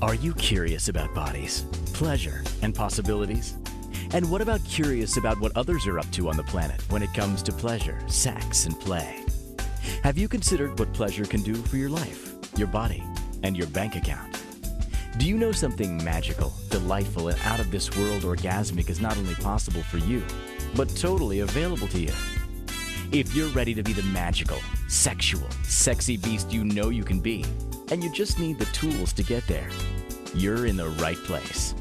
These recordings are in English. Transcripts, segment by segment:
Are you curious about bodies, pleasure, and possibilities? And what about curious about what others are up to on the planet when it comes to pleasure, sex, and play? Have you considered what pleasure can do for your life, your body, and your bank account? Do you know something magical, delightful, and out of this world orgasmic is not only possible for you, but totally available to you? If you're ready to be the magical, sexual, sexy beast you know you can be, and you just need the tools to get there, you're in the right place.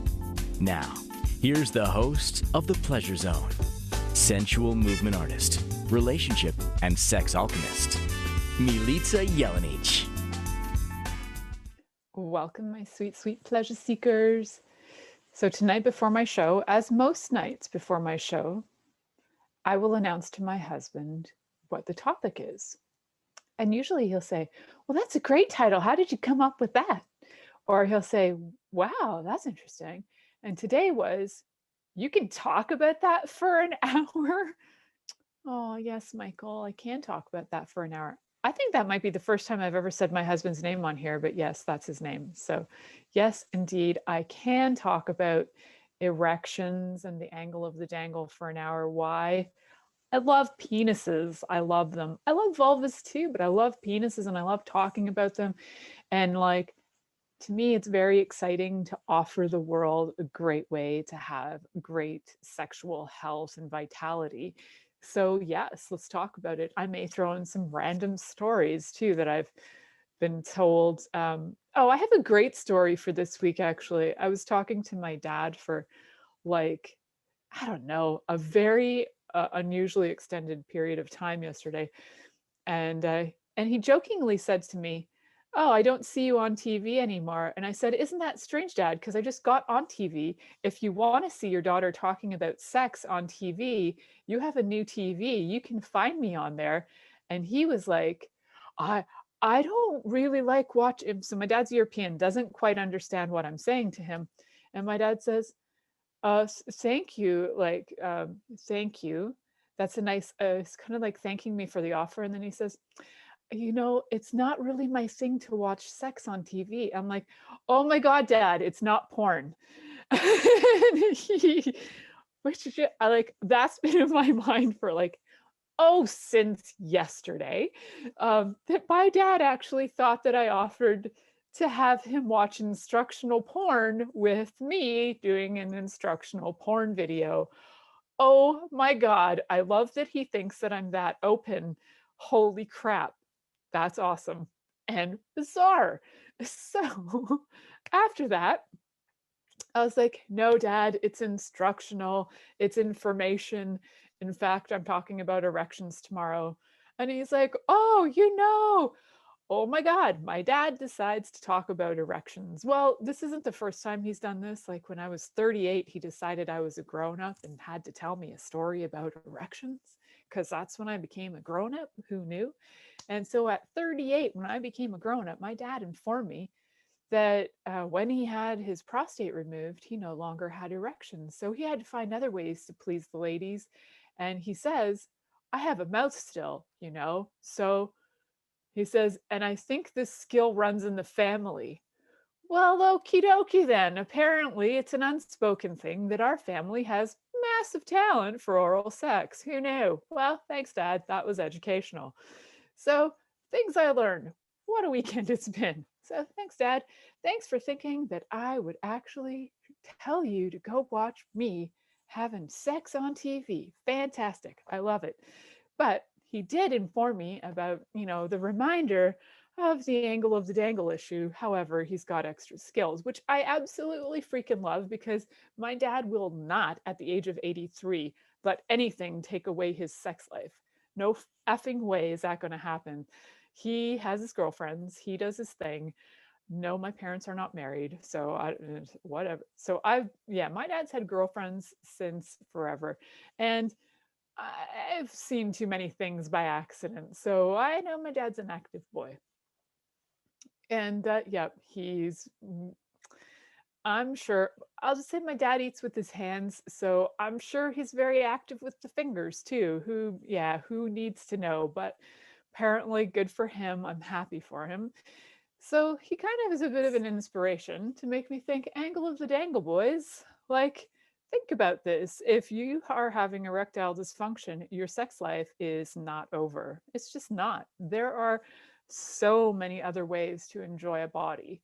Now, here's the host of The Pleasure Zone, sensual movement artist, relationship and sex alchemist, Milica Jelenic. Welcome, my sweet, sweet pleasure seekers. So tonight before my show, as most nights before my show, I will announce to my husband what the topic is. And usually he'll say, well, that's a great title. How did you come up with that? Or he'll say, wow, that's interesting. And today was, you can talk about that for an hour? Oh, yes, Michael, I can talk about that for an hour. I think that might be the first time I've ever said my husband's name on here, but yes, that's his name. So yes, indeed, I can talk about erections and the angle of the dangle for an hour. Why? I love penises. I love them. I love vulvas too, but I love penises and I love talking about them. And like, to me, it's very exciting to offer the world a great way to have great sexual health and vitality. So yes, let's talk about it. I may throw in some random stories too that I've been told. Oh, I have a great story for this week, actually. I was talking to my dad for like, I don't know, a very unusually extended period of time yesterday. And he jokingly said to me, oh, I don't see you on TV anymore. And I said, isn't that strange, Dad? Because I just got on TV. If you want to see your daughter talking about sex on TV, you have a new TV. You can find me on there. And he was like, I I don't really like watching. So my dad's European, doesn't quite understand what I'm saying to him. And my dad says, thank you. Thank you. That's a nice, it's kind of like thanking me for the offer. And then he says, you know, it's not really my thing to watch sex on TV. I'm like, oh my God, Dad, it's not porn. he, I like, that's been in my mind for like, oh, since yesterday. That my dad actually thought that I offered to have him watch instructional porn with me doing an instructional porn video. Oh my God, I love that he thinks that I'm that open. Holy crap. That's awesome and bizarre. So after that, I was like, no, Dad, it's instructional, it's information. In fact, I'm talking about erections tomorrow. And he's like, oh, oh my God, my dad decides to talk about erections. Well, this isn't the first time he's done this. Like when I was 38, he decided I was a grown up and had to tell me a story about erections because that's when I became a grown up. Who knew? And so at 38, when I became a grown up, my dad informed me that when he had his prostate removed, he no longer had erections. So he had to find other ways to please the ladies. And he says, I have a mouth still, you know? So he says, and I think this skill runs in the family. Well, okie dokie then. Apparently, it's an unspoken thing that our family has massive talent for oral sex. Who knew? Well, thanks, Dad. That was educational. So, things I learned. What a weekend it's been. So, thanks, Dad. Thanks for thinking that I would actually tell you to go watch me having sex on TV. Fantastic. I love it. But he did inform me about, the reminder of the angle of the dangle issue. However, he's got extra skills, which I absolutely freaking love because my dad will not, at the age of 83, let anything take away his sex life. No effing way is that going to happen. He has his girlfriends. He does his thing. No, my parents are not married. So whatever. So my dad's had girlfriends since forever. And I've seen too many things by accident. So I know my dad's an active boy. And I'm sure, I'll just say my dad eats with his hands. So I'm sure he's very active with the fingers too. Who needs to know? But apparently good for him. I'm happy for him. So he kind of is a bit of an inspiration to make me think angle of the dangle, boys. Like, think about this. If you are having erectile dysfunction, your sex life is not over. It's just not. There are so many other ways to enjoy a body.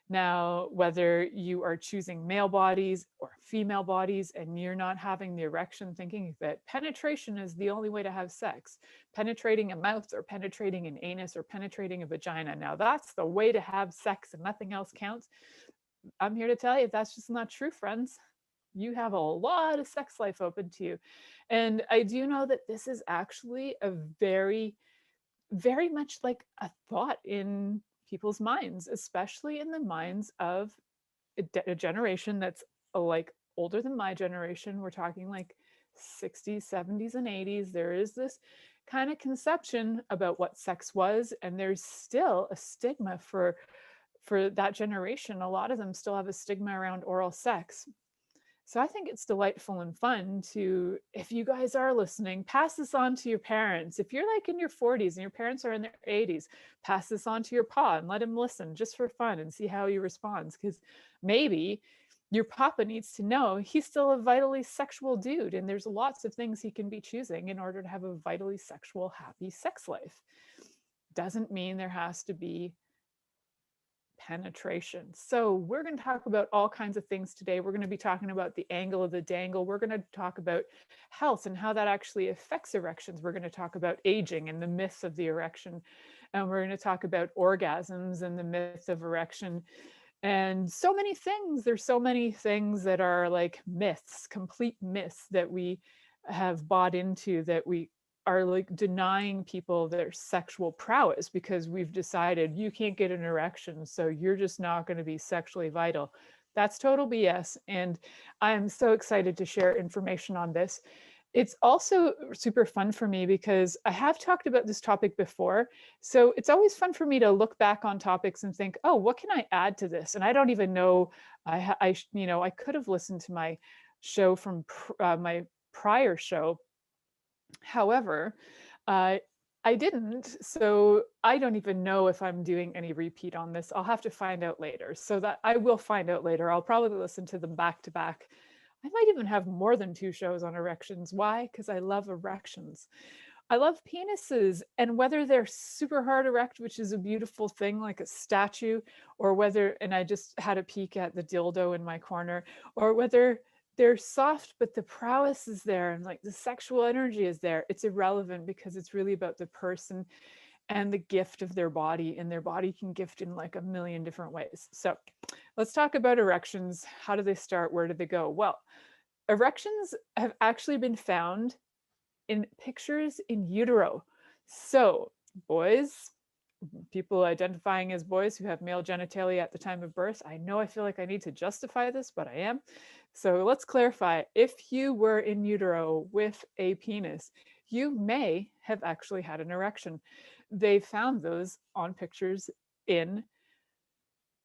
Now, whether you are choosing male bodies or female bodies and you're not having the erection, thinking that penetration is the only way to have sex, penetrating a mouth or penetrating an anus or penetrating a vagina, now that's the way to have sex and nothing else counts. I'm here to tell you that's just not true, friends. You have a lot of sex life open to you. And I do know that this is actually a very much like a thought in people's minds, especially in the minds of a generation that's like older than my generation. We're talking like 60s, 70s, and 80s. There is this kind of conception about what sex was, and there's still a stigma for that generation. A lot of them still have a stigma around oral sex. So I think it's delightful and fun to, if you guys are listening, pass this on to your parents. If you're like in your 40s and your parents are in their 80s, pass this on to your pa and let him listen just for fun and see how he responds. Because maybe your papa needs to know he's still a vitally sexual dude, and there's lots of things he can be choosing in order to have a vitally sexual, happy sex life. Doesn't mean there has to be penetration. So we're going to talk about all kinds of things today. We're going to be talking about the angle of the dangle. We're going to talk about health and how that actually affects erections. We're going to talk about aging and the myths of the erection. And we're going to talk about orgasms and the myth of erection. And so many things. There's so many things that are like myths, complete myths that we have bought into, that we are like denying people their sexual prowess because we've decided you can't get an erection, so you're just not going to be sexually vital. That's total BS. And I'm so excited to share information on this. It's also super fun for me because I have talked about this topic before. So it's always fun for me to look back on topics and think, oh, what can I add to this? And I don't even know, I could have listened to my show from my prior show. However, uh, I didn't, so I don't even know if I'm doing any repeat on this. I'll have to find out later. So that I will find out later. I'll probably listen to them back to back. I might even have more than 2 shows on erections. Why? Because I love erections. I love penises, and whether they're super hard erect, which is a beautiful thing, like a statue, or whether, and I just had a peek at the dildo in my corner, or whether they're soft, but the prowess is there and like the sexual energy is there. It's irrelevant because it's really about the person and the gift of their body, and their body can gift in like a million different ways. So let's talk about erections. How do they start? Where do they go? Well, erections have actually been found in pictures in utero. So, boys, people identifying as boys who have male genitalia at the time of birth, I know I feel like I need to justify this, but I am. So let's clarify. If you were in utero with a penis, you may have actually had an erection. They found those on pictures in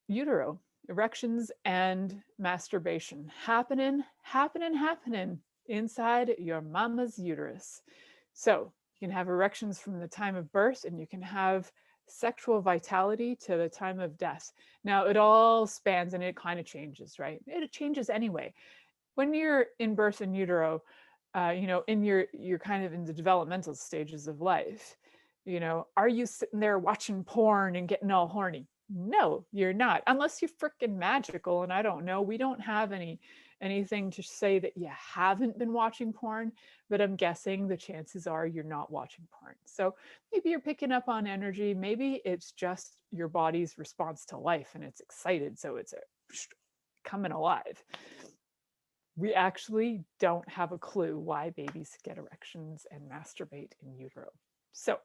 utero. Erections and masturbation happening inside your mama's uterus. So you can have erections from the time of birth, and you can have sexual vitality to the time of death. Now it all spans and it kind of changes, right? It changes anyway. When you're in birth in utero, in you're kind of in the developmental stages of life. Are you sitting there watching porn and getting all horny? No, you're not, unless you're freaking magical. And I don't know, we don't have anything to say that you haven't been watching porn, but I'm guessing the chances are you're not watching porn. So maybe you're picking up on energy. Maybe it's just your body's response to life and it's excited, so it's coming alive. We actually don't have a clue why babies get erections and masturbate in utero. So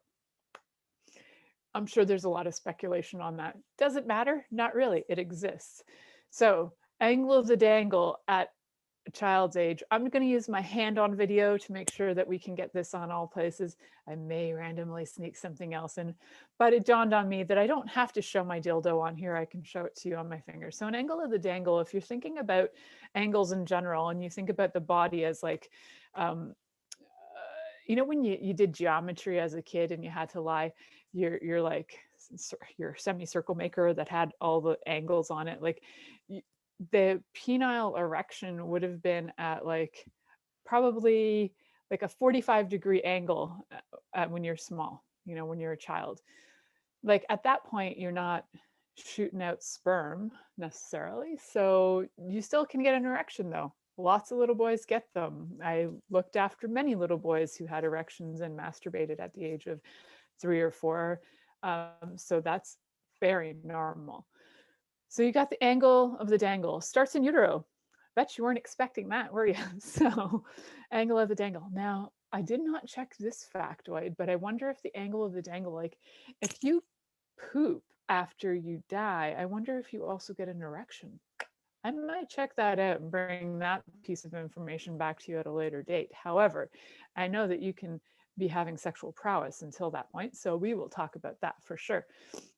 I'm sure there's a lot of speculation on that. Does it matter? Not really. It exists. So angle of the dangle at a child's age. I'm going to use my hand-on video to make sure that we can get this on all places. I may randomly sneak something else in, but it dawned on me that I don't have to show my dildo on here. I can show it to you on my finger. So an angle of the dangle, if you're thinking about angles in general and you think about the body as like, when you did geometry as a kid and you had to lie, you're like your semicircle maker that had all the angles on it, like the penile erection would have been at like probably like a 45-degree angle when you're small, when you're a child. Like at that point, you're not shooting out sperm necessarily. So you still can get an erection though. Lots of little boys get them. I looked after many little boys who had erections and masturbated at the age of 3 or 4. So that's very normal. So you got the angle of the dangle. Starts in utero. Bet you weren't expecting that, were you? So angle of the dangle. Now, I did not check this factoid, but I wonder if the angle of the dangle, like if you poop after you die, I wonder if you also get an erection. I might check that out and bring that piece of information back to you at a later date. However, I know that you can be having sexual prowess until that point, so we will talk about that for sure.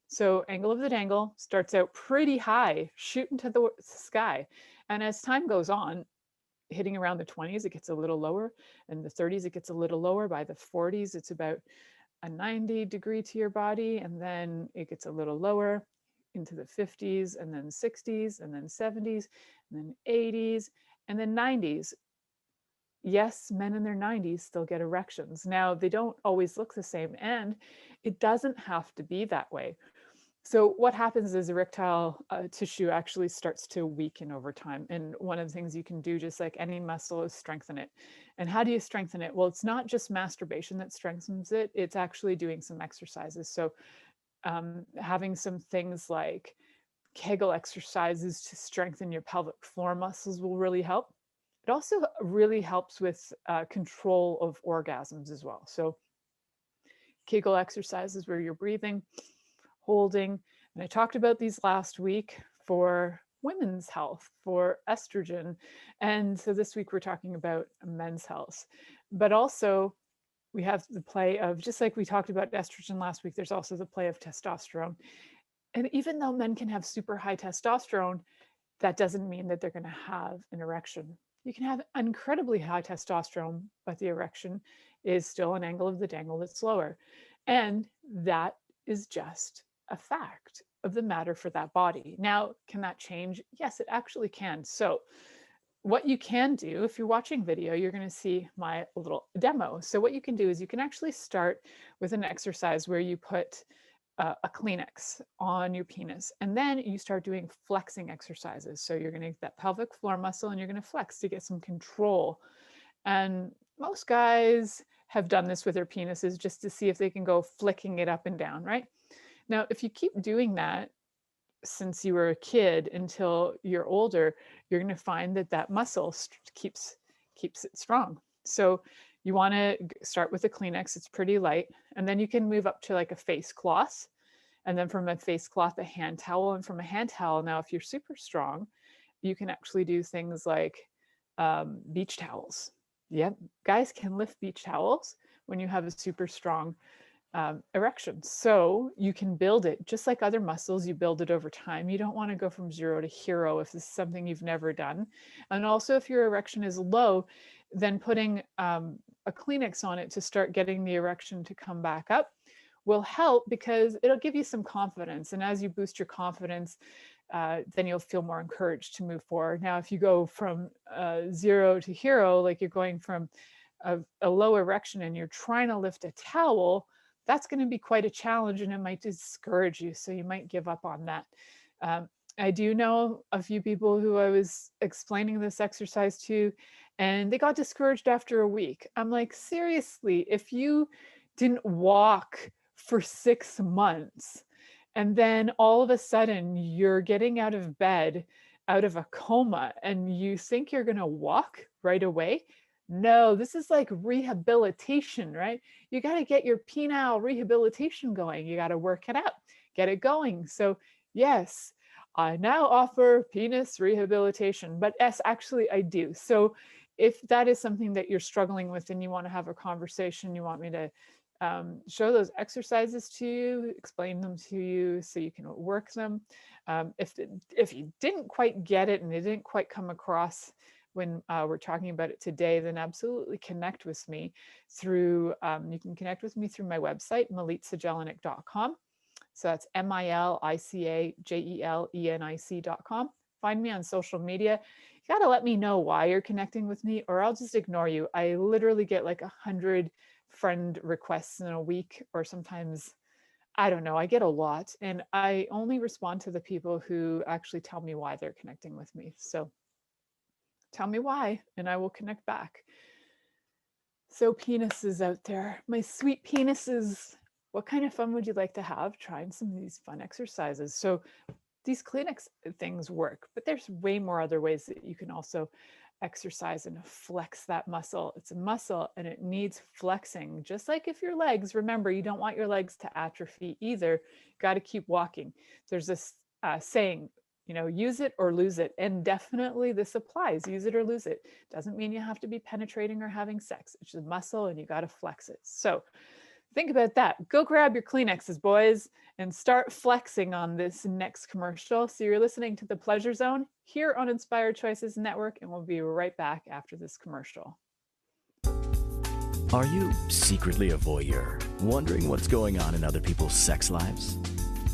So angle of the dangle starts out pretty high, shooting to the sky. And as time goes on, hitting around the 20s, it gets a little lower. In the 30s, it gets a little lower. By the 40s, it's about a 90-degree to your body. And then it gets a little lower into the 50s, and then 60s, and then 70s, and then 80s, and then 90s. Yes, men in their 90s still get erections. Now, they don't always look the same, and it doesn't have to be that way. So what happens is erectile tissue actually starts to weaken over time. And one of the things you can do, just like any muscle, is strengthen it. And how do you strengthen it? Well, it's not just masturbation that strengthens it. It's actually doing some exercises. So having some things like Kegel exercises to strengthen your pelvic floor muscles will really help. It also really helps with control of orgasms as well. So Kegel exercises where you're breathing, holding, and I talked about these last week for women's health, for estrogen. And so this week we're talking about men's health. But also we have the play of, just like we talked about estrogen last week, there's also the play of testosterone. And even though men can have super high testosterone, that doesn't mean that they're going to have an erection. You can have incredibly high testosterone, but the erection is still an angle of the dangle that's lower. And that is just a fact of the matter for that body. Now, can that change? Yes, it actually can. So what you can do, if you're watching video, you're going to see my little demo. So what you can do is you can actually start with an exercise where you put a Kleenex on your penis, and then you start doing flexing exercises. So you're going to get that pelvic floor muscle and you're going to flex to get some control. And most guys have done this with their penises just to see if they can go flicking it up and down, right? Now, if you keep doing that since you were a kid until you're older, you're going to find that that muscle keeps it strong. So you want to start with a Kleenex. It's pretty light. And then you can move up to like a face cloth. And then from a face cloth, a hand towel. And from a hand towel, now, if you're super strong, you can actually do things like beach towels. Yeah, guys can lift beach towels when you have a super strong erection. So you can build it just like other muscles. You build it over time. You don't want to go from 0 to hero if this is something you've never done. And also, if your erection is low, then putting a Kleenex on it to start getting the erection to come back up will help, because it'll give you some confidence. And as you boost your confidence, then you'll feel more encouraged to move forward. Now, if you go from 0 to hero, like you're going from a low erection and you're trying to lift a towel, that's going to be quite a challenge, and it might discourage you. So you might give up on that. I do know a few people who I was explaining this exercise to, and they got discouraged after a week. I'm like, seriously, if you didn't walk for 6 months, and then all of a sudden you're getting out of bed, out of a coma, and you think you're going to walk right away? No, this is like rehabilitation, right? You got to get your penile rehabilitation going. You got to work it out, get it going. So yes, I now offer penis rehabilitation, but yes, actually I do. So if that is something that you're struggling with and you want to have a conversation, you want me to show those exercises to you, explain them to you so you can work them. If you didn't quite get it and it didn't quite come across when we're talking about it today, then absolutely connect with me through, you can connect with me through my website, milicajelenic.com. So that's MILICAJELENIC.com. Find me on social media. You got to let me know why you're connecting with me, or I'll just ignore you. I literally get like 100 friend requests in a week, or sometimes, I don't know, I get a lot. And I only respond to the people who actually tell me why they're connecting with me. So tell me why, and I will connect back. So penises out there, my sweet penises, what kind of fun would you like to have trying some of these fun exercises? So these Kleenex things work, but there's way more other ways that you can also exercise and flex that muscle. It's a muscle and it needs flexing. Just like if your legs, remember, you don't want your legs to atrophy either. Got to keep walking. There's this saying, use it or lose it. And definitely this applies, use it or lose it. Doesn't mean you have to be penetrating or having sex. It's just a muscle and you got to flex it. So think about that. Go grab your Kleenexes, boys, and start flexing on this next commercial. So you're listening to The Pleasure Zone here on Inspired Choices Network, and we'll be right back after this commercial. Are you secretly a voyeur, wondering what's going on in other people's sex lives?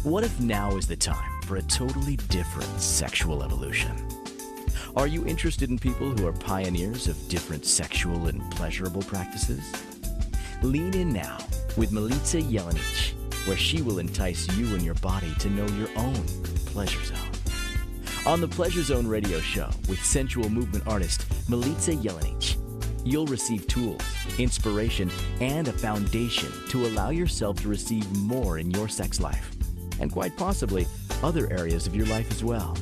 What if now is the time for a totally different sexual evolution? Are you interested in people who are pioneers of different sexual and pleasurable practices? Lean in now with Milica Jelenic, where she will entice you and your body to know your own pleasure zone. On the Pleasure Zone radio show with sensual movement artist Milica Jelenic, you'll receive tools, inspiration, and a foundation to allow yourself to receive more in your sex life, and quite possibly other areas of your life as well.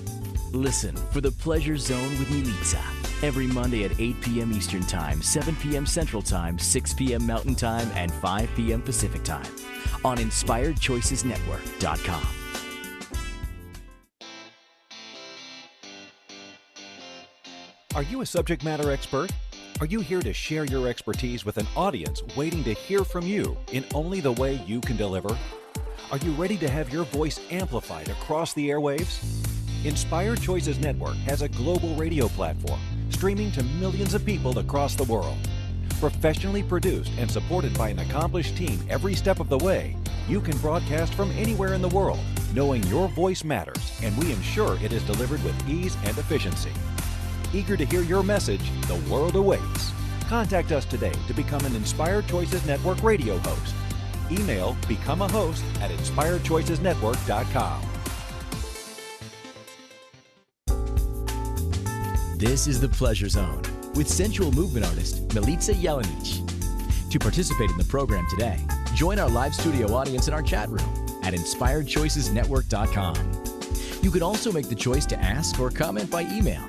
Listen for the Pleasure Zone with Milica every Monday at 8 p.m. Eastern Time, 7 p.m. Central Time, 6 p.m. Mountain Time, and 5 p.m. Pacific Time on InspiredChoicesNetwork.com. Are you a subject matter expert? Are you here to share your expertise with an audience waiting to hear from you in only the way you can deliver? Are you ready to have your voice amplified across the airwaves? Inspired Choices Network has a global radio platform streaming to millions of people across the world. Professionally produced and supported by an accomplished team every step of the way, you can broadcast from anywhere in the world, knowing your voice matters, and we ensure it is delivered with ease and efficiency. Eager to hear your message, the world awaits. Contact us today to become an Inspired Choices Network radio host. Email become a host at inspiredchoicesnetwork.com. This is The Pleasure Zone with sensual movement artist Milica Jelenic. To participate in the program today, join our live studio audience in our chat room at inspiredchoicesnetwork.com. You can also make the choice to ask or comment by email,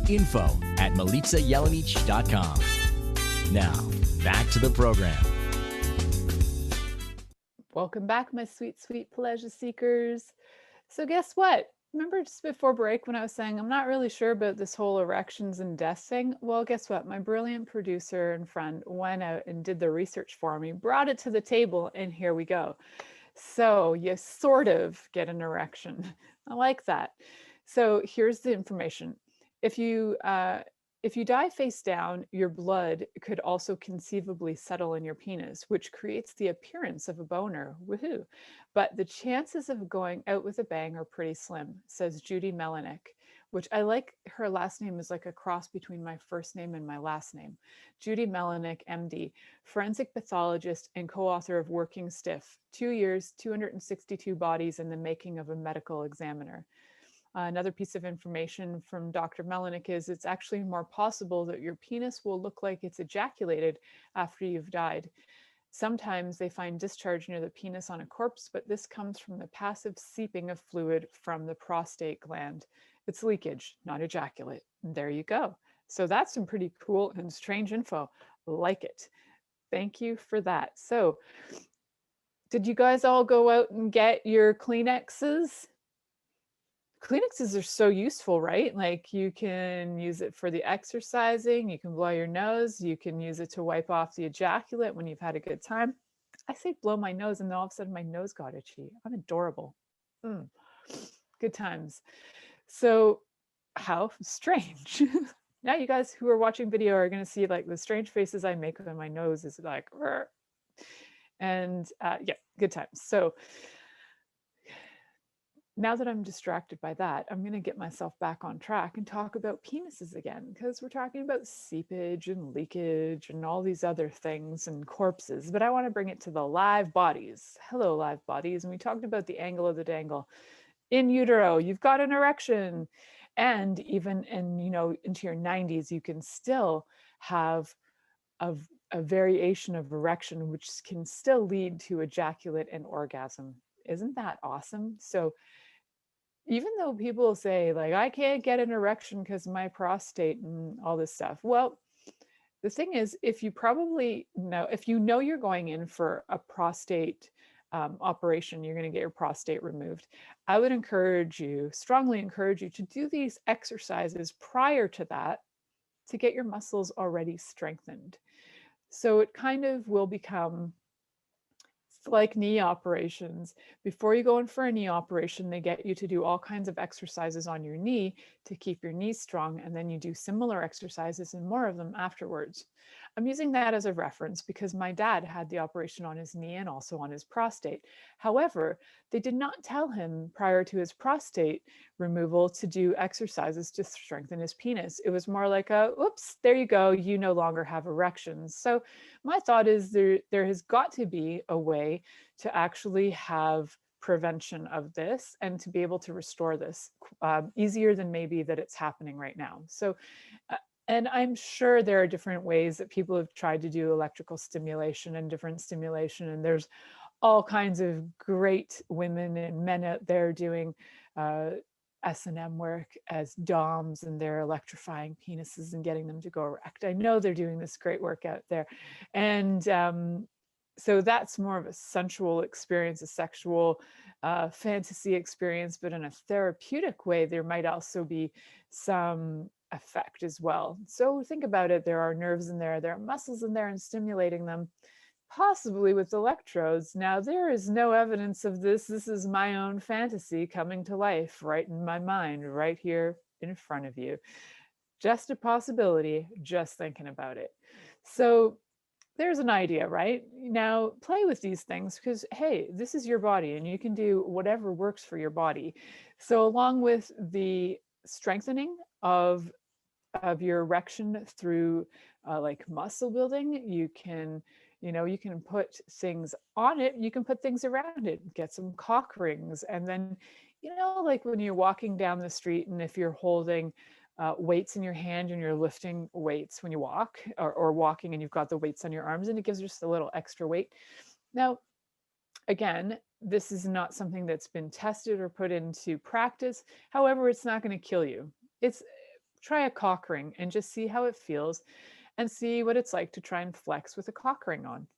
info@milicajelenic.com. Now, back to the program. Welcome back, my sweet, sweet pleasure seekers. So guess what? Remember just before break when I was saying I'm not really sure about this whole erections and death thing? Well, guess what? My brilliant producer and friend went out and did the research for me, brought it to the table, and here we go. So you sort of get an erection. I like that. So here's the information. If you die face down, your blood could also conceivably settle in your penis, which creates the appearance of a boner. Woohoo! But the chances of going out with a bang are pretty slim, says Judy Melanick, which I like. Her last name is like a cross between my first name and my last name. Judy Melanick, MD, forensic pathologist and co-author of Working Stiff, 2 years, 262 bodies in the making of a medical examiner. Another piece of information from Dr. Melanick is it's actually more possible that your penis will look like it's ejaculated after you've died. Sometimes they find discharge near the penis on a corpse, but this comes from the passive seeping of fluid from the prostate gland. It's leakage, not ejaculate. And there you go. So that's some pretty cool and strange info. Like it. Thank you for that. So did you guys all go out and get your Kleenexes? Kleenexes are so useful, right? Like you can use it for the exercising, you can blow your nose, you can use it to wipe off the ejaculate when you've had a good time. I say blow my nose and then all of a sudden my nose got itchy. I'm adorable. Good times. So how strange. Now you guys who are watching video are going to see like the strange faces I make when my nose is like, and yeah, good times. So Now that I'm distracted by that, I'm going to get myself back on track and talk about penises again, because we're talking about seepage and leakage and all these other things and corpses, but I want to bring it to the live bodies. Hello, live bodies. And we talked about the angle of the dangle. In utero, you've got an erection. And even in, into your 90s, you can still have a variation of erection, which can still lead to ejaculate and orgasm. Isn't that awesome? So even though people say like, I can't get an erection because my prostate and all this stuff. Well, the thing is, if you know you're going in for a prostate operation, you're going to get your prostate removed, I would strongly encourage you to do these exercises prior to that to get your muscles already strengthened. So it kind of will become like knee operations. Before you go in for a knee operation, they get you to do all kinds of exercises on your knee to keep your knees strong, and then you do similar exercises and more of them afterwards. I'm using that as a reference because my dad had the operation on his knee and also on his prostate. However, they did not tell him prior to his prostate removal to do exercises to strengthen his penis. It was more like oops, there you go, you no longer have erections. So my thought is there has got to be a way to actually have prevention of this and to be able to restore this easier than maybe that it's happening right now. So, and I'm sure there are different ways that people have tried to do electrical stimulation and different stimulation, and there's all kinds of great women and men out there doing S&M work as DOMs, and they're electrifying penises and getting them to go erect. I know they're doing this great work out there. And so that's more of a sensual experience, a sexual fantasy experience, but in a therapeutic way, there might also be some effect as well. So think about it. There are nerves in there are muscles in there, and stimulating them possibly with electrodes. Now, there is no evidence of this. This is my own fantasy coming to life right in my mind, right here in front of you. Just a possibility, just thinking about it. So there's an idea, right? Now, play with these things because, hey, this is your body and you can do whatever works for your body. So along with the strengthening of your erection through like muscle building, you can put things on it, you can put things around it, get some cock rings, and then like when you're walking down the street and if you're holding weights in your hand and you're lifting weights when you walk, or walking and you've got the weights on your arms, and it gives just a little extra weight. Now, again, this is not something that's been tested or put into practice. However, it's not going to kill you. Try a cock ring and just see how it feels, and see what it's like to try and flex with a cock ring on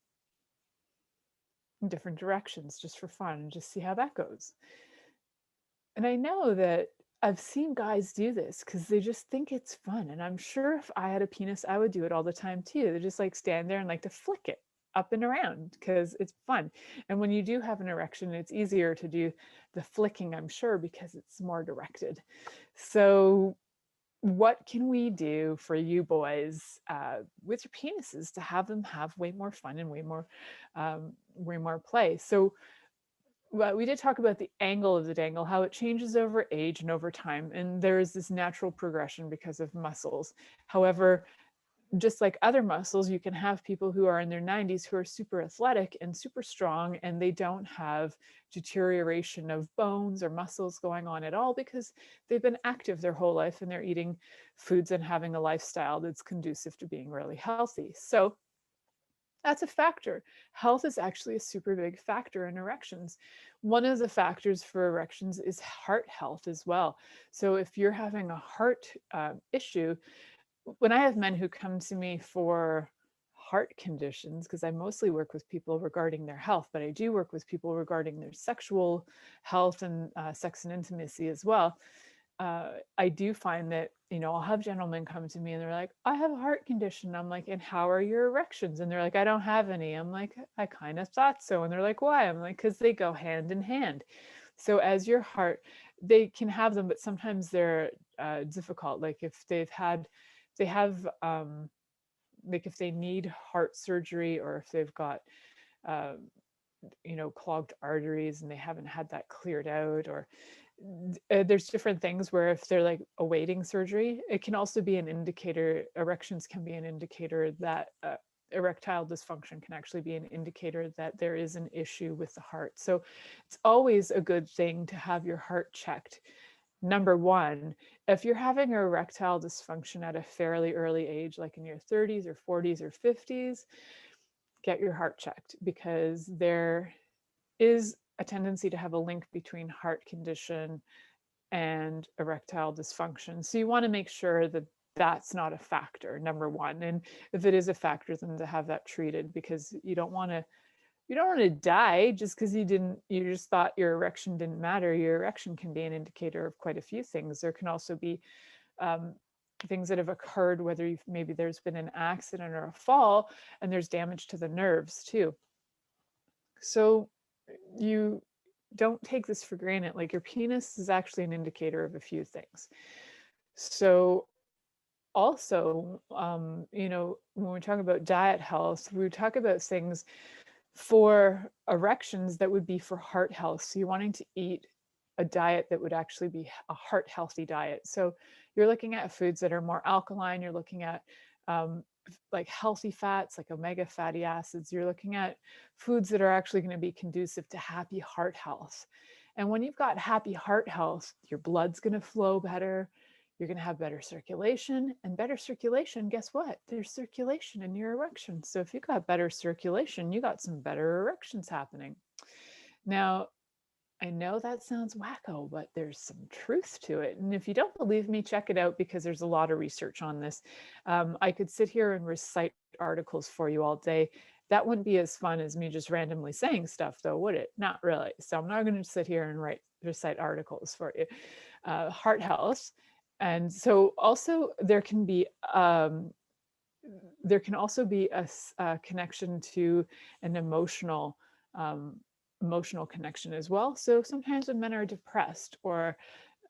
in different directions just for fun, and just see how that goes. And I know that I've seen guys do this because they just think it's fun. And I'm sure if I had a penis, I would do it all the time too. They just like stand there and like to flick it up and around because it's fun. And when you do have an erection, it's easier to do the flicking, I'm sure, because it's more directed. So what can we do for you boys with your penises to have them have way more fun and way more play? So well, we did talk about the angle of the dangle, how it changes over age and over time, and there is this natural progression because of muscles. However, just like other muscles, you can have people who are in their 90s who are super athletic and super strong, and they don't have deterioration of bones or muscles going on at all because they've been active their whole life and they're eating foods and having a lifestyle that's conducive to being really healthy. So that's a factor. Health is actually a super big factor in erections. One of the factors for erections is heart health as well. So if you're having a heart issue, when I have men who come to me for heart conditions, because I mostly work with people regarding their health, but I do work with people regarding their sexual health and sex and intimacy as well. I do find that, I'll have gentlemen come to me and they're like, I have a heart condition. I'm like, and how are your erections? And they're like, I don't have any. I'm like, I kind of thought so. And they're like, why? I'm like, because they go hand in hand. So as your heart, they can have them, but sometimes they're difficult. Like if like if they need heart surgery, or if they've got, clogged arteries and they haven't had that cleared out, or there's different things where if they're like awaiting surgery, it can also be an indicator. Erections can be an indicator that erectile dysfunction can actually be an indicator that there is an issue with the heart. So it's always a good thing to have your heart checked. Number one, if you're having erectile dysfunction at a fairly early age, like in your 30s or 40s or 50s, get your heart checked, because there is a tendency to have a link between heart condition and erectile dysfunction. So you want to make sure that that's not a factor, number one. And if it is a factor, then to have that treated, because you don't want to die just because you just thought your erection didn't matter. Your erection can be an indicator of quite a few things. There can also be things that have occurred, whether maybe there's been an accident or a fall, and there's damage to the nerves too. So you don't take this for granted. Like, your penis is actually an indicator of a few things. So also, when we're talking about diet health, we talk about things for erections that would be for heart health. So you're wanting to eat a diet that would actually be a heart healthy diet. So you're looking at foods that are more alkaline. You're looking at like healthy fats, like omega fatty acids. You're looking at foods that are actually going to be conducive to happy heart health. And when you've got happy heart health, your blood's going to flow better. You're going to have better circulation, and better circulation, guess what? There's circulation in your erection. So if you got better circulation, you got some better erections happening. Now, I know that sounds wacko, but there's some truth to it. And if you don't believe me, check it out, because there's a lot of research on this. I could sit here and recite articles for you all day. That wouldn't be as fun as me just randomly saying stuff, though, would it? Not really. So I'm not going to sit here and recite articles for you. Heart health. And so also there can also be a connection to an emotional connection as well. So sometimes when men are depressed, or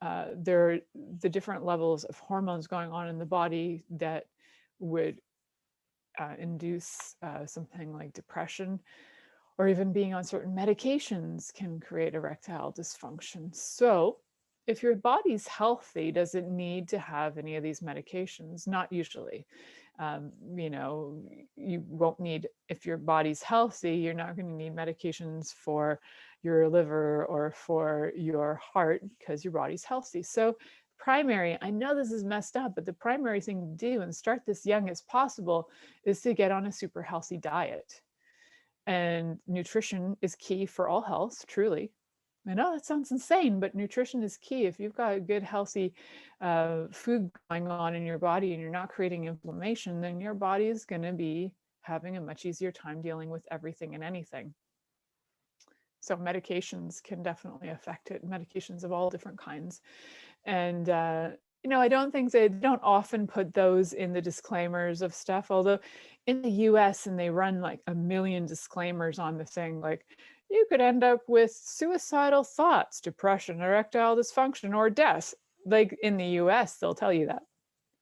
there are the different levels of hormones going on in the body that would induce something like depression, or even being on certain medications can create erectile dysfunction. So if your body's healthy, does it need to have any of these medications? Not usually. You won't need, if your body's healthy, you're not going to need medications for your liver or for your heart, because your body's healthy. So primary, I know this is messed up, but the primary thing to do, and start this young as possible, is to get on a super healthy diet. And nutrition is key for all health, truly. I know that sounds insane, but nutrition is key. If you've got a good, healthy food going on in your body and you're not creating inflammation, then your body is going to be having a much easier time dealing with everything and anything. So medications can definitely affect it, medications of all different kinds. And, I don't think they don't often put those in the disclaimers of stuff, although in the US, and they run like a million disclaimers on the thing, like, you could end up with suicidal thoughts, depression, erectile dysfunction, or death. Like in the US, they'll tell you that.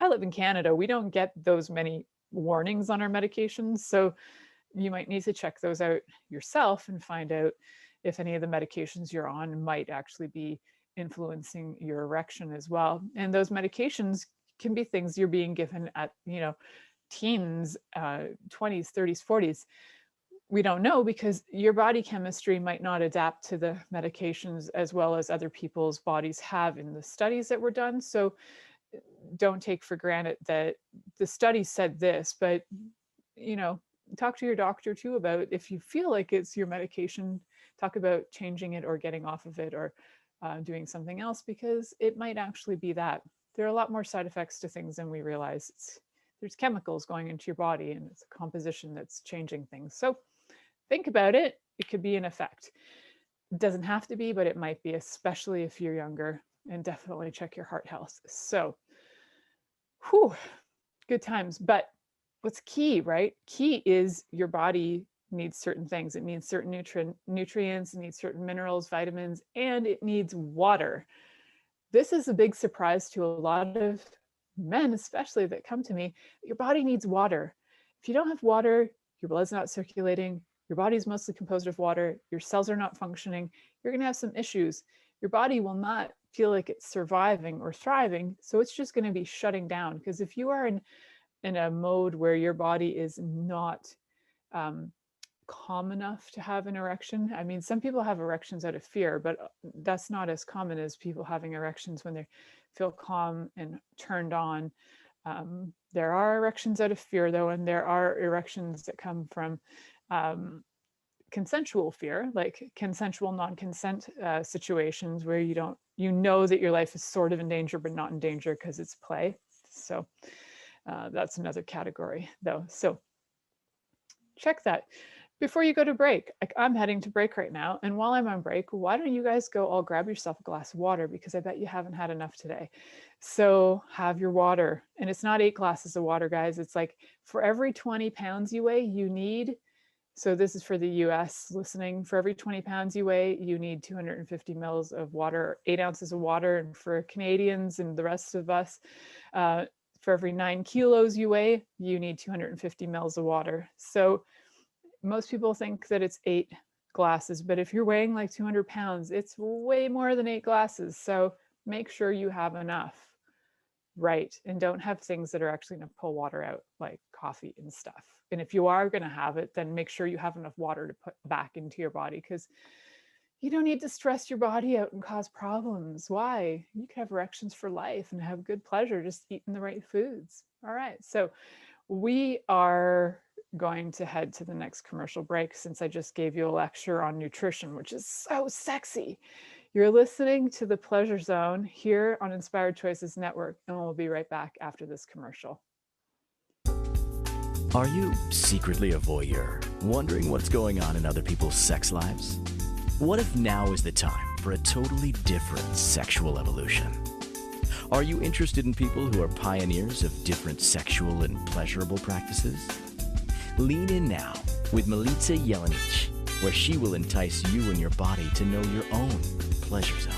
I live in Canada. We don't get those many warnings on our medications. So you might need to check those out yourself and find out if any of the medications you're on might actually be influencing your erection as well. And those medications can be things you're being given at, teens, 20s, 30s, 40s. We don't know, because your body chemistry might not adapt to the medications as well as other people's bodies have in the studies that were done. So don't take for granted that the study said this, but, talk to your doctor too about, if you feel like it's your medication, talk about changing it or getting off of it, or doing something else, because it might actually be that. There are a lot more side effects to things than we realize. There's chemicals going into your body, and it's a composition that's changing things. So think about it. It could be an effect. It doesn't have to be, but it might be, especially if you're younger. And definitely check your heart health. So, good times. But what's key, right? Key is your body needs certain things. It needs certain nutrients, it needs certain minerals, vitamins, and it needs water. This is a big surprise to a lot of men, especially, that come to me. Your body needs water. If you don't have water, your blood's not circulating, your body's mostly composed of water, your cells are not functioning, you're going to have some issues. Your body will not feel like it's surviving or thriving. So it's just going to be shutting down. Because if you are in a mode where your body is not calm enough to have an erection. I mean, some people have erections out of fear, but that's not as common as people having erections when they feel calm and turned on. There are erections out of fear, though, and there are erections that come from consensual fear, like consensual non-consent situations where you know that your life is sort of in danger, but not in danger because it's play. So that's another category, though. So check that. Before you go to break, like I'm heading to break right now. And while I'm on break, why don't you guys go all grab yourself a glass of water, because I bet you haven't had enough today. So have your water. And it's not 8 glasses of water, guys. It's like for every 20 pounds you weigh, you need, so this is for the US listening, for every 20 pounds you weigh, you need 250 mils of water, 8 ounces of water. And for Canadians and the rest of us, for every 9 kilos you weigh, you need 250 mils of water. So most people think that it's 8 glasses, but if you're weighing like 200 pounds, it's way more than 8 glasses. So make sure you have enough, right? And don't have things that are actually going to pull water out, like coffee and stuff. And if you are going to have it, then make sure you have enough water to put back into your body, because you don't need to stress your body out and cause problems. Why? You can have erections for life and have good pleasure just eating the right foods. All right. So we are going to head to the next commercial break, since I just gave you a lecture on nutrition, which is so sexy. You're listening to The Pleasure Zone here on Inspired Choices Network, and we'll be right back after this commercial. Are you secretly a voyeur, wondering what's going on in other people's sex lives? What if now is the time for a totally different sexual evolution? Are you interested in people who are pioneers of different sexual and pleasurable practices? Lean in now with Milica Jelenic, where she will entice you and your body to know your own pleasure zone.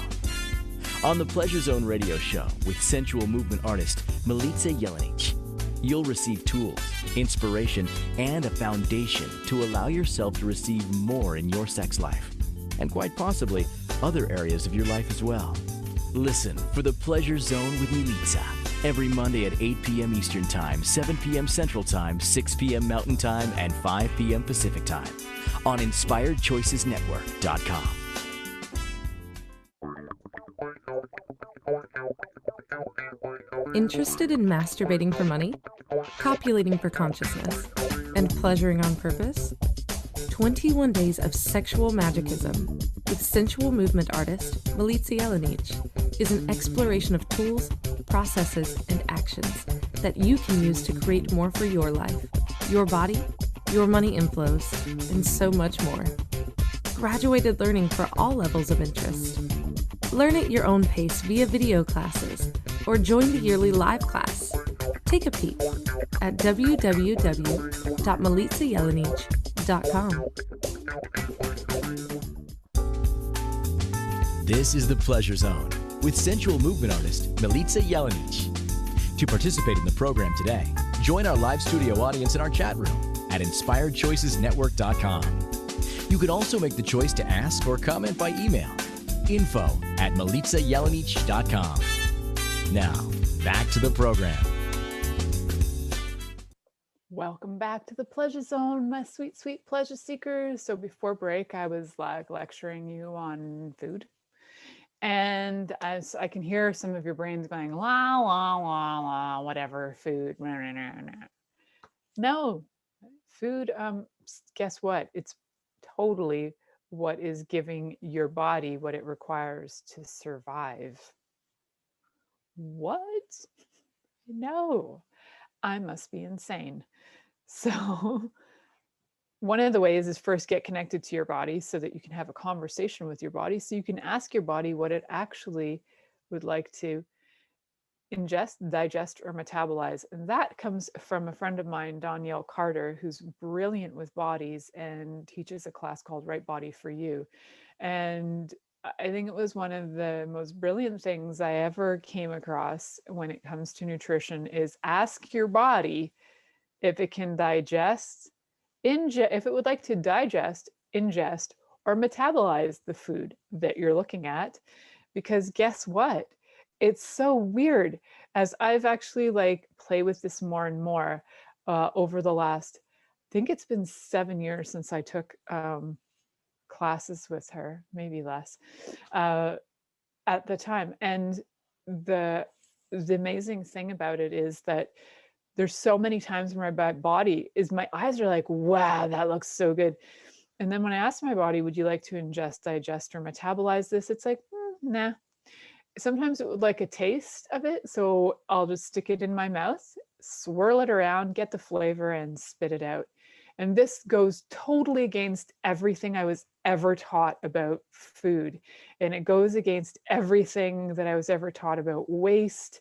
On the Pleasure Zone radio show with sensual movement artist Milica Jelenic, you'll receive tools, inspiration, and a foundation to allow yourself to receive more in your sex life, and quite possibly other areas of your life as well. Listen for the Pleasure Zone with Milica every Monday at 8 p.m. Eastern Time, 7 p.m. Central Time, 6 p.m. Mountain Time, and 5 p.m. Pacific Time on InspiredChoicesNetwork.com. Interested in masturbating for money, copulating for consciousness, and pleasuring on purpose? 21 Days of Sexual Magicism with sensual movement artist Milica Jelenic is an exploration of tools, processes, and actions that you can use to create more for your life, your body, your money inflows, and so much more. Graduated learning for all levels of interest. Learn at your own pace via video classes or join the yearly live class. Take a peek at www.milicajelenic.com. This is the Pleasure Zone with sensual movement artist Milica Jelenic. To participate in the program today, join our live studio audience in our chat room at InspiredChoicesNetwork.com. You can also make the choice to ask or comment by email, info@milicajelenic.com. Now, back to the program. Welcome back to the Pleasure Zone, my sweet, sweet pleasure seekers. So before break, I was like lecturing you on food. And as I can hear some of your brains going, la, la, la, la, whatever, food. No, food, guess what? It's totally what is giving your body what it requires to survive. What? No, I must be insane. So one of the ways is first get connected to your body so that you can have a conversation with your body, so you can ask your body what it actually would like to ingest, digest, or metabolize. And that comes from a friend of mine, Danielle Carter, who's brilliant with bodies and teaches a class called Right Body for You. And I think it was one of the most brilliant things I ever came across when it comes to nutrition is ask your body if it can digest, if it would like to digest, ingest, or metabolize the food that you're looking at. because guess what? It's so weird as I've actually like play with this more and more over the last, I think it's been 7 years since I took classes with her, maybe less, at the time. And the amazing thing about it is that there's so many times where my body is, my eyes are like, wow, that looks so good. And then when I ask my body, would you like to ingest, digest, or metabolize this? It's like, nah. Sometimes it would like a taste of it. So I'll just stick it in my mouth, swirl it around, get the flavor, and spit it out. And this goes totally against everything I was ever taught about food. And it goes against everything that I was ever taught about waste.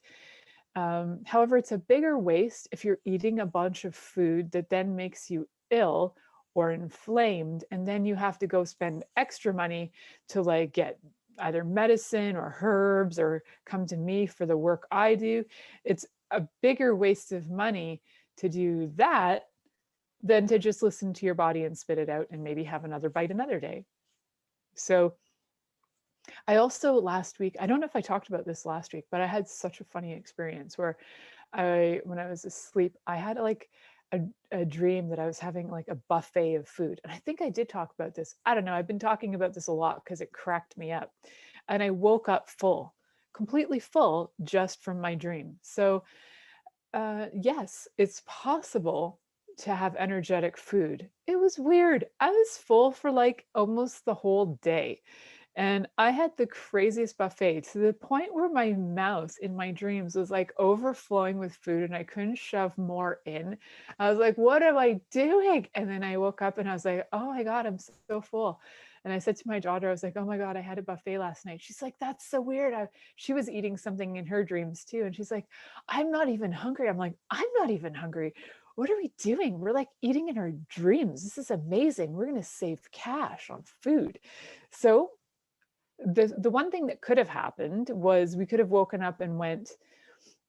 However, it's a bigger waste if you're eating a bunch of food that then makes you ill or inflamed, and then you have to go spend extra money to like get either medicine or herbs or come to me for the work I do. It's a bigger waste of money to do that than to just listen to your body and spit it out and maybe have another bite another day. So I also last week, I don't know if I talked about this last week, but I had such a funny experience where when I was asleep, I had like a dream that I was having like a buffet of food. And I think I did talk about this. I don't know. I've been talking about this a lot because it cracked me up. And I woke up full, completely full just from my dream. So yes, it's possible to have energetic food. It was weird. I was full for like almost the whole day. And I had the craziest buffet to the point where my mouth in my dreams was like overflowing with food and I couldn't shove more in. I was like, what am I doing? And then I woke up and I was like, oh my God, I'm so full. And I said to my daughter, I was like, oh my God, I had a buffet last night. She's like, that's so weird. She was eating something in her dreams too. And she's like, I'm not even hungry. I'm like, I'm not even hungry. What are we doing? We're like eating in our dreams. This is amazing. We're going to save cash on food. So the one thing that could have happened was we could have woken up and went,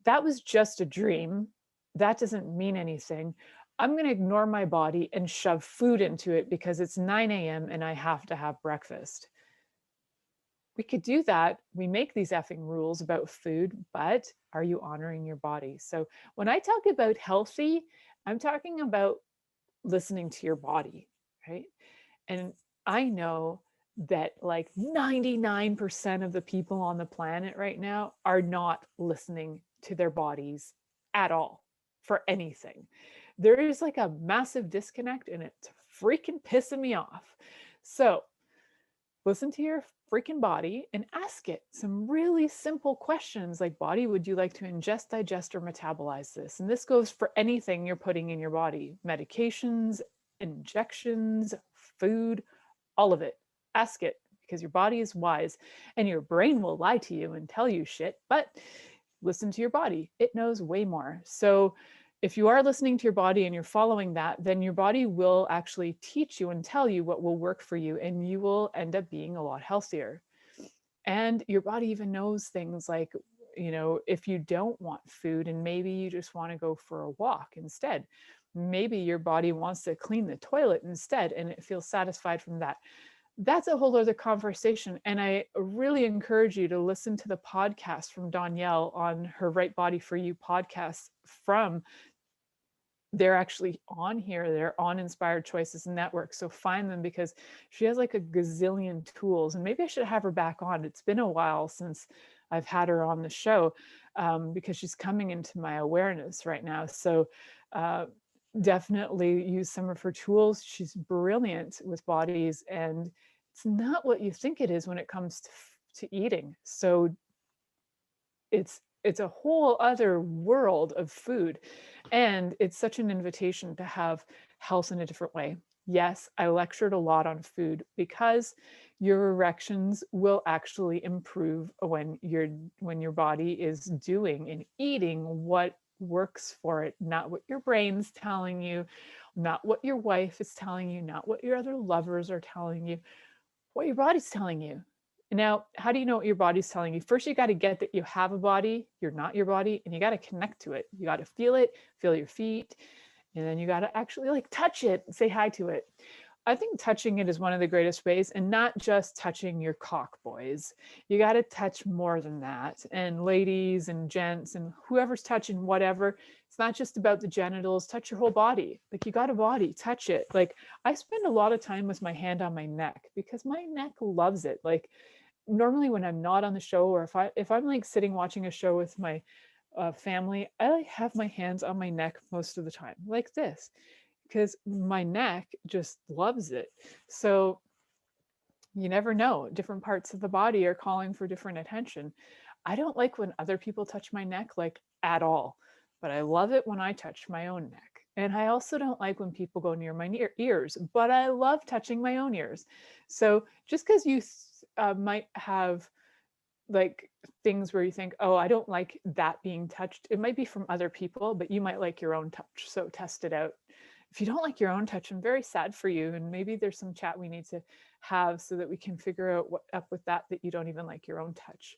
that was just a dream. That doesn't mean anything. I'm going to ignore my body and shove food into it because it's 9 a.m. and I have to have breakfast. We could do that. We make these effing rules about food, but are you honoring your body? So when I talk about healthy, I'm talking about listening to your body, right? And I know that like 99% of the people on the planet right now are not listening to their bodies at all for anything. There is like a massive disconnect and it's freaking pissing me off. So listen to your freaking body and ask it some really simple questions like, body, would you like to ingest, digest, or metabolize this? And this goes for anything you're putting in your body, medications, injections, food, all of it. Ask it, because your body is wise and your brain will lie to you and tell you shit, but listen to your body. It knows way more. So if you are listening to your body and you're following that, then your body will actually teach you and tell you what will work for you, and you will end up being a lot healthier. And your body even knows things like, you know, if you don't want food and maybe you just want to go for a walk instead, maybe your body wants to clean the toilet instead and it feels satisfied from that. That's a whole other conversation. And I really encourage you to listen to the podcast from Danielle on her Right Body for You podcast they're actually on here. They're on Inspired Choices Network. So find them because she has like a gazillion tools, and maybe I should have her back on. It's been a while since I've had her on the show because she's coming into my awareness right now. So definitely use some of her tools. She's brilliant with bodies, and it's not what you think it is when it comes to eating. So it's a whole other world of food, and it's such an invitation to have health in a different way. Yes, I lectured a lot on food because your erections will actually improve when your body is doing and eating what works for it, not what your brain's telling you, not what your wife is telling you, not what your other lovers are telling you, what your body's telling you. Now, how do you know what your body's telling you? First, you got to get that you have a body, you're not your body, and you got to connect to it. You got to feel it, feel your feet, and then you got to actually like touch it, say hi to it. I think touching it is one of the greatest ways, and not just touching your cock, boys. You got to touch more than that. And ladies and gents and whoever's touching whatever, it's not just about the genitals. Touch your whole body. Like, you got a body, touch it. Like, I spend a lot of time with my hand on my neck because my neck loves it. Like, normally when I'm not on the show, or if I'm like sitting watching a show with my family, I like have my hands on my neck most of the time, like this, because my neck just loves it. So you never know, different parts of the body are calling for different attention. I don't like when other people touch my neck, like, at all, but I love it when I touch my own neck. And I also don't like when people go near my ears, but I love touching my own ears. So just because you might have like things where you think, oh, I don't like that being touched, it might be from other people, but you might like your own touch. So test it out. If you don't like your own touch, I'm very sad for you. And maybe there's some chat we need to have so that we can figure out what up with that you don't even like your own touch.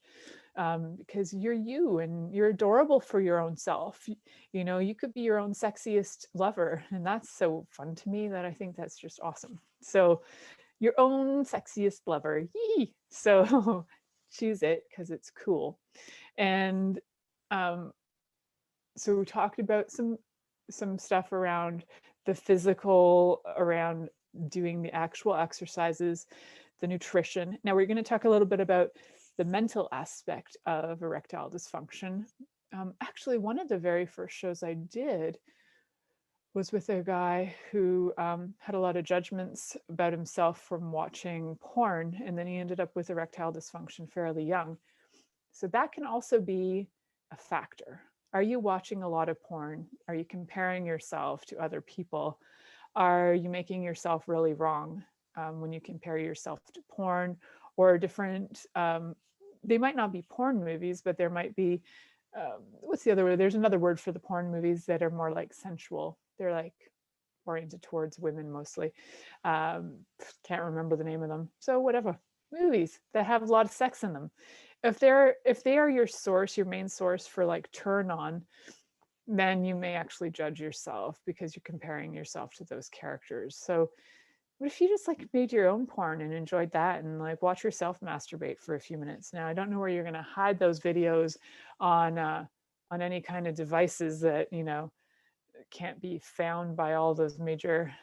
Because you're you and you're adorable for your own self. You know, you could be your own sexiest lover. And that's so fun to me that I think that's just awesome. So your own sexiest lover. Yee! So choose it because it's cool. And so we talked about some stuff around the physical, around doing the actual exercises, the nutrition. Now we're going to talk a little bit about the mental aspect of erectile dysfunction. Actually, one of the very first shows I did was with a guy who had a lot of judgments about himself from watching porn, and then he ended up with erectile dysfunction fairly young. So that can also be a factor. Are you watching a lot of porn? Are you comparing yourself to other people? Are you making yourself really wrong when you compare yourself to porn or different, they might not be porn movies, but there might be, what's the other word? There's another word for the porn movies that are more like sensual. They're like oriented towards women mostly. Can't remember the name of them. So whatever, movies that have a lot of sex in them. If they are your source, your main source for like turn on, then you may actually judge yourself because you're comparing yourself to those characters. So what if you just like made your own porn and enjoyed that and like watch yourself masturbate for a few minutes? Now, I don't know where you're going to hide those videos on any kind of devices that, you know, can't be found by all those major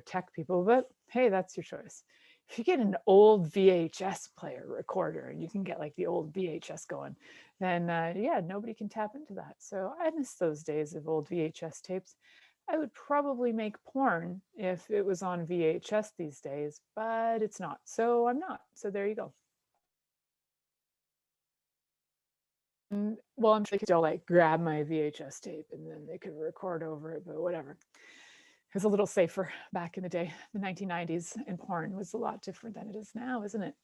tech people, but hey, that's your choice. If you get an old VHS player recorder and you can get like the old VHS going, then yeah, nobody can tap into that. So I miss those days of old VHS tapes. I would probably make porn if it was on VHS these days, but it's not. So I'm not. So there you go. And, well, I'm sure they could still like grab my VHS tape and then they could record over it, but whatever. It was a little safer back in the day, the 1990s, and porn was a lot different than it is now, isn't it?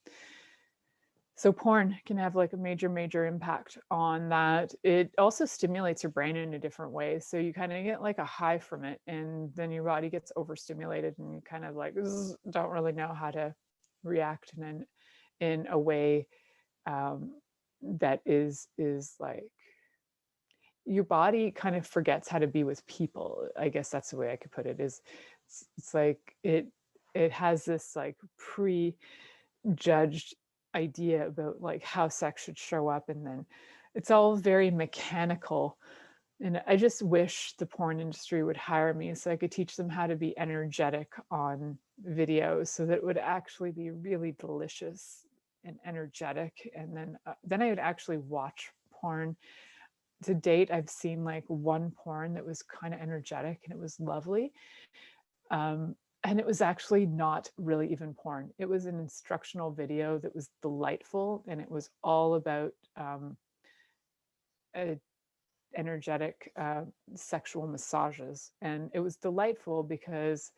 So porn can have like a major impact on that. It also stimulates your brain in a different way. So you kind of get like a high from it, and then your body gets overstimulated and you kind of like don't really know how to react in a way that is like, your body kind of forgets how to be with people. I guess that's the way I could put it. Is it's like it has this like prejudged idea about like how sex should show up, and then it's all very mechanical. And I just wish the porn industry would hire me so I could teach them how to be energetic on video, so that it would actually be really delicious and energetic. And then I would actually watch porn. To date, I've seen like one porn that was kind of energetic and it was lovely. And it was actually not really even porn. It was an instructional video that was delightful, and it was all about energetic sexual massages. And it was delightful because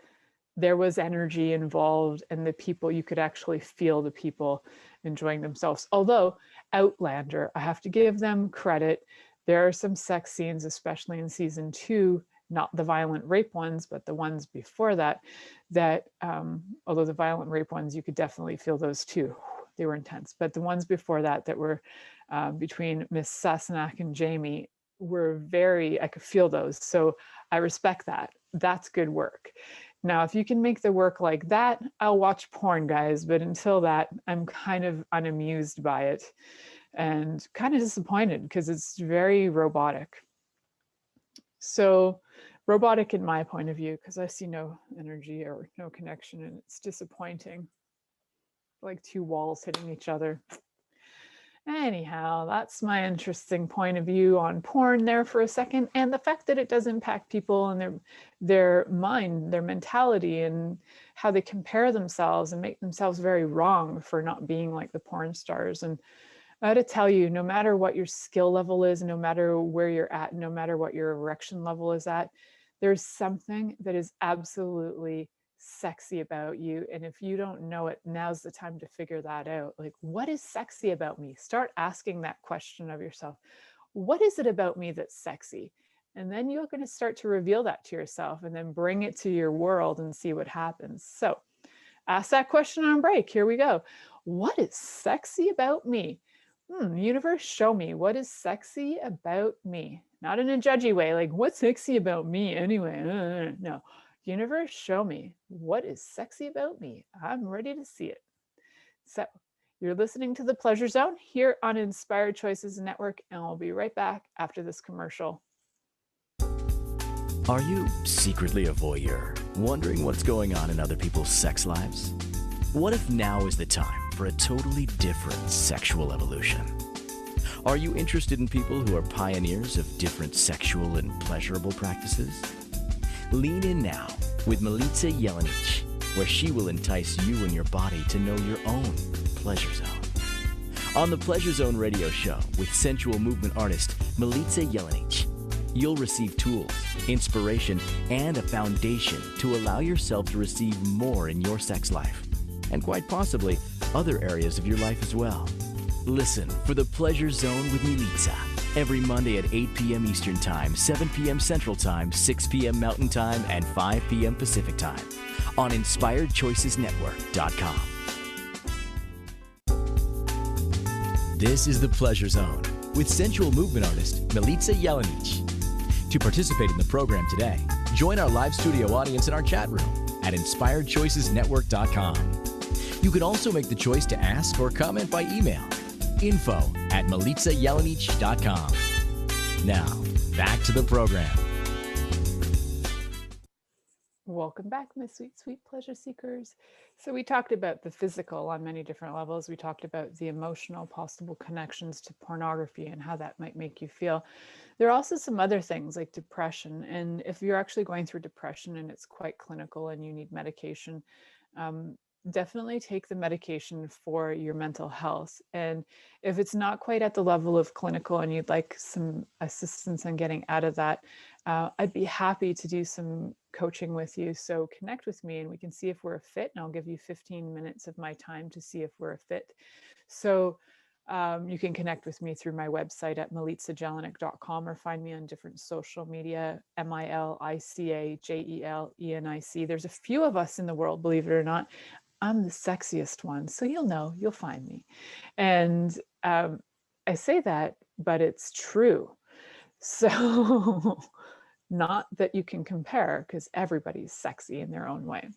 there was energy involved, and the people, you could actually feel the people enjoying themselves. Although Outlander, I have to give them credit. There are some sex scenes, especially in season 2, not the violent rape ones, but the ones before that, although the violent rape ones, you could definitely feel those too. They were intense. But the ones before that were between Miss Sassenach and Jamie were I could feel those. So I respect that. That's good work. Now, if you can make the work like that, I'll watch porn, guys. But until that, I'm kind of unamused by it and kind of disappointed because it's very robotic. So robotic in my point of view, because I see no energy or no connection, and it's disappointing. Like two walls hitting each other. Anyhow, that's my interesting point of view on porn there for a second, and the fact that it does impact people and their mind, their mentality, and how they compare themselves and make themselves very wrong for not being like the porn stars. And I gotta tell you, no matter what your skill level is, no matter where you're at, no matter what your erection level is at, there's something that is absolutely sexy about you. And if you don't know it, now's the time to figure that out. Like, what is sexy about me? Start asking that question of yourself. What is it about me that's sexy? And then you're going to start to reveal that to yourself and then bring it to your world and see what happens. So ask that question on break. Here we go. What is sexy about me? Universe, show me what is sexy about me. Not in a judgy way, like what's sexy about me anyway? No. Universe, show me what is sexy about me. I'm ready to see it. So you're listening to The Pleasure Zone here on Inspired Choices Network, and we'll be right back after this commercial. Are you secretly a voyeur, wondering what's going on in other people's sex lives? What if now is the time for a totally different sexual evolution? Are you interested in people who are pioneers of different sexual and pleasurable practices? Lean in now with Milica Jelenic, where she will entice you and your body to know your own pleasure zone. On the Pleasure Zone radio show with sensual movement artist Milica Jelenic, you'll receive tools, inspiration, and a foundation to allow yourself to receive more in your sex life, and quite possibly other areas of your life as well. Listen for the Pleasure Zone with Milica every Monday at 8 p.m. Eastern Time, 7 p.m. Central Time, 6 p.m. Mountain Time, and 5 p.m. Pacific Time on InspiredChoicesNetwork.com. This is the Pleasure Zone with sensual movement artist Milica Jelenic. To participate in the program today, join our live studio audience in our chat room at InspiredChoicesNetwork.com. You can also make the choice to ask or comment by email. info@MilicaJelenic.com. Now, back to the program. Welcome back, my sweet, sweet pleasure seekers. So we talked about the physical on many different levels. We talked about the emotional possible connections to pornography and how that might make you feel. There are also some other things like depression. And if you're actually going through depression and it's quite clinical and you need medication, definitely take the medication for your mental health. And if it's not quite at the level of clinical and you'd like some assistance in getting out of that, I'd be happy to do some coaching with you. So connect with me and we can see if we're a fit, and I'll give you 15 minutes of my time to see if we're a fit. So you can connect with me through my website at milicajelenic.com or find me on different social media, MILICAJELENIC. There's a few of us in the world, believe it or not. I'm the sexiest one, so you'll find me. And I say that, but it's true. So not that you can compare, because everybody's sexy in their own way.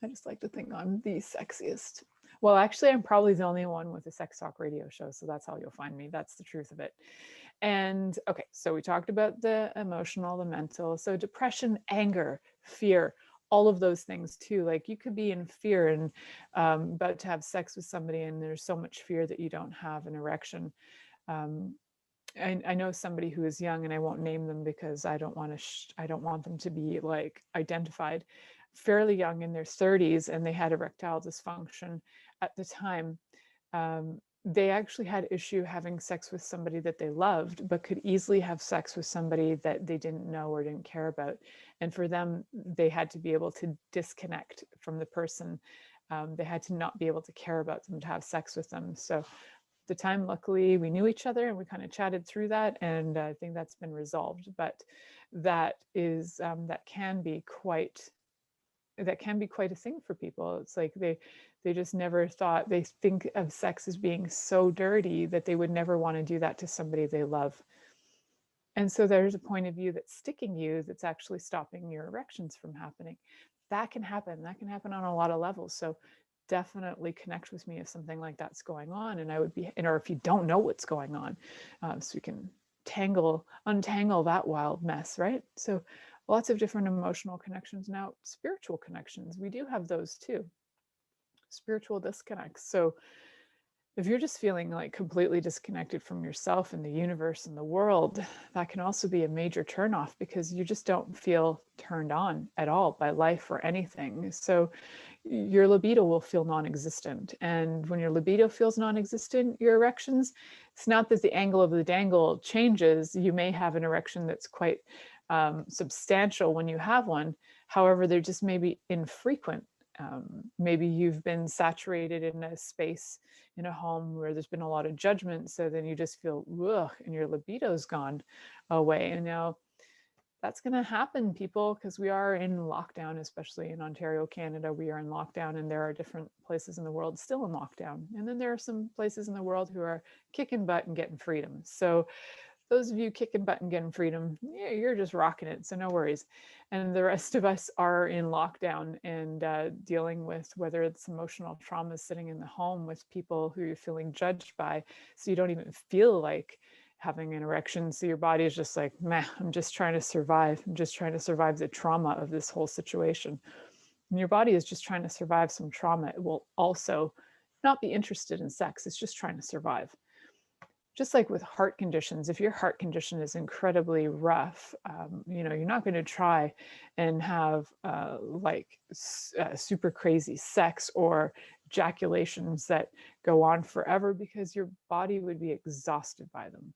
I just like to think I'm the sexiest. Well, actually, I'm probably the only one with a sex talk radio show, so that's how you'll find me. That's the truth of it. And okay, so we talked about the emotional, the mental, so depression, anger, fear, all of those things too. Like you could be in fear and about to have sex with somebody, and there's so much fear that you don't have an erection. I know somebody who is young, and I won't name them because I don't want them to be like identified. Fairly young, in their 30s, and they had erectile dysfunction at the time. They actually had issue having sex with somebody that they loved, but could easily have sex with somebody that they didn't know or didn't care about. And for them, they had to be able to disconnect from the person. They had to not be able to care about them to have sex with them. So at the time, luckily, we knew each other and we kind of chatted through that. And I think that's been resolved. But that is, that can be quite a thing for people. It's like they just never thought, they think of sex as being so dirty that they would never want to do that to somebody they love. And so there's a point of view that's sticking you, that's actually stopping your erections from happening. that can happen. That can happen on a lot of levels. So definitely connect with me if something like that's going on. And I would be, or if you don't know what's going on, so we can untangle that wild mess, right? So lots of different emotional connections. Now, spiritual connections, we do have those too. Spiritual disconnects. So if you're just feeling like completely disconnected from yourself and the universe and the world, that can also be a major turnoff because you just don't feel turned on at all by life or anything. So your libido will feel non-existent. And when your libido feels non-existent, your erections, it's not that the angle of the dangle changes. You may have an erection that's quite substantial when you have one. However, they're just maybe infrequent. Maybe you've been saturated in a space in a home where there's been a lot of judgment. So then you just feel, ugh, and your libido's gone away. And now that's going to happen, people, because we are in lockdown, especially in Ontario, Canada. We are in lockdown, and there are different places in the world still in lockdown. And then there are some places in the world who are kicking butt and getting freedom. So those of you kicking butt and getting freedom, yeah, you're just rocking it. So no worries. And the rest of us are in lockdown and dealing with whether it's emotional trauma sitting in the home with people who you're feeling judged by. So you don't even feel like having an erection. So your body is just like, meh, I'm just trying to survive. I'm just trying to survive the trauma of this whole situation. And your body is just trying to survive some trauma. It will also not be interested in sex. It's just trying to survive. Just like with heart conditions, if your heart condition is incredibly rough, you're not going to try and have super crazy sex or ejaculations that go on forever because your body would be exhausted by them.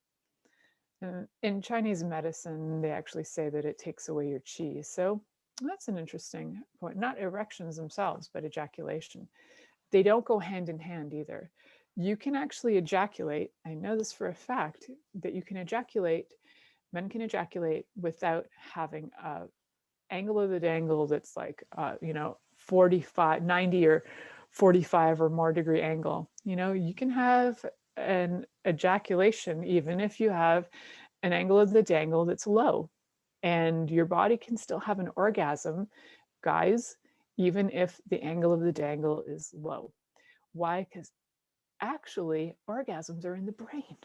And in Chinese medicine, they actually say that it takes away your qi. So that's an interesting point. Not erections themselves, but ejaculation. They don't go hand in hand either. You can actually ejaculate. I know this for a fact that you can ejaculate, men can ejaculate without having an angle of the dangle that's like, 45, 90 or 45 or more degree angle. You can have an ejaculation even if you have an angle of the dangle that's low, and your body can still have an orgasm, guys, even if the angle of the dangle is low. Why? Because actually, orgasms are in the brain.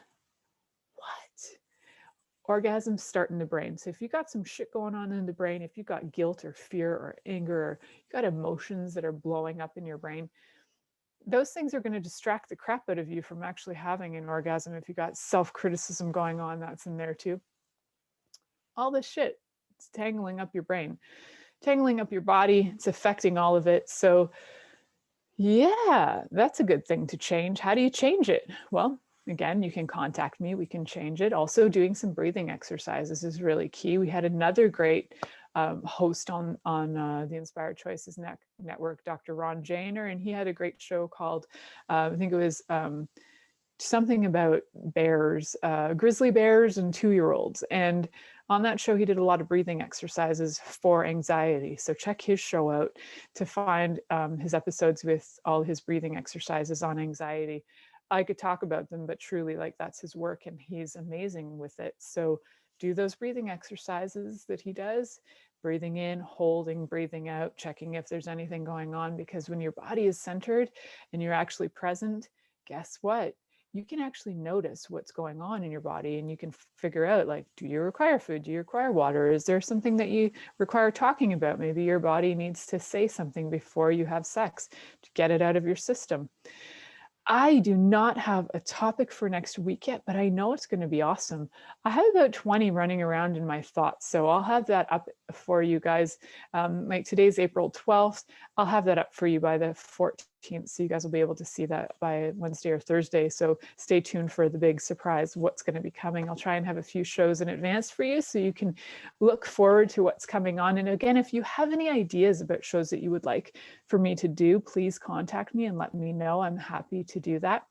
What? Orgasms start in the brain. So if you got some shit going on in the brain, if you got guilt or fear or anger, or you got emotions that are blowing up in your brain, those things are going to distract the crap out of you from actually having an orgasm. If you got self-criticism going on, that's in there too. All this shit, it's tangling up your brain, tangling up your body. It's affecting all of it. So yeah, that's a good thing to change. How do you change it? Well, again, you can contact me. We can change it. Also, doing some breathing exercises is really key. We had another great host on the Inspired Choices Network, Dr. Ron Janer, and he had a great show called, I think it was something about bears, grizzly bears and 2-year-olds. And on that show, he did a lot of breathing exercises for anxiety. So check his show out to find his episodes with all his breathing exercises on anxiety. I could talk about them, but truly, like, that's his work and he's amazing with it. So do those breathing exercises that he does, breathing in, holding, breathing out, checking if there's anything going on, because when your body is centered and you're actually present, guess what? You can actually notice what's going on in your body, and you can figure out, like, do you require food? Do you require water? Is there something that you require talking about? Maybe your body needs to say something before you have sex to get it out of your system. I do not have a topic for next week yet, but I know it's going to be awesome. I have about 20 running around in my thoughts, so I'll have that up for you guys. Like today's April 12th, I'll have that up for you by the 14th, so you guys will be able to see that by Wednesday or Thursday. So stay tuned for the big surprise, what's going to be coming. I'll try and have a few shows in advance for you so you can look forward to what's coming on. And again, if you have any ideas about shows that you would like for me to do, please contact me and let me know. I'm happy to do that.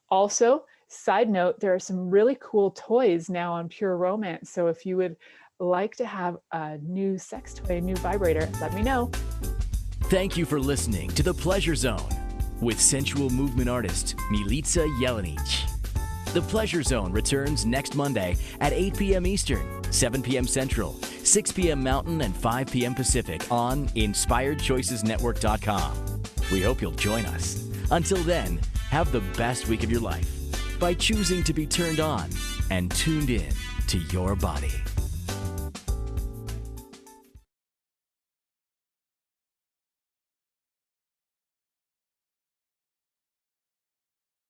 Also, side note, there are some really cool toys now on Pure Romance. So if you would like to have a new sex toy, a new vibrator, let me know. Thank you for listening to The Pleasure Zone with sensual movement artist Milica Jelenic. The Pleasure Zone returns next Monday at 8 p.m. Eastern, 7 p.m. Central, 6 p.m. Mountain, and 5 p.m. Pacific on InspiredChoicesNetwork.com. We hope you'll join us. Until then, have the best week of your life by choosing to be turned on and tuned in to your body.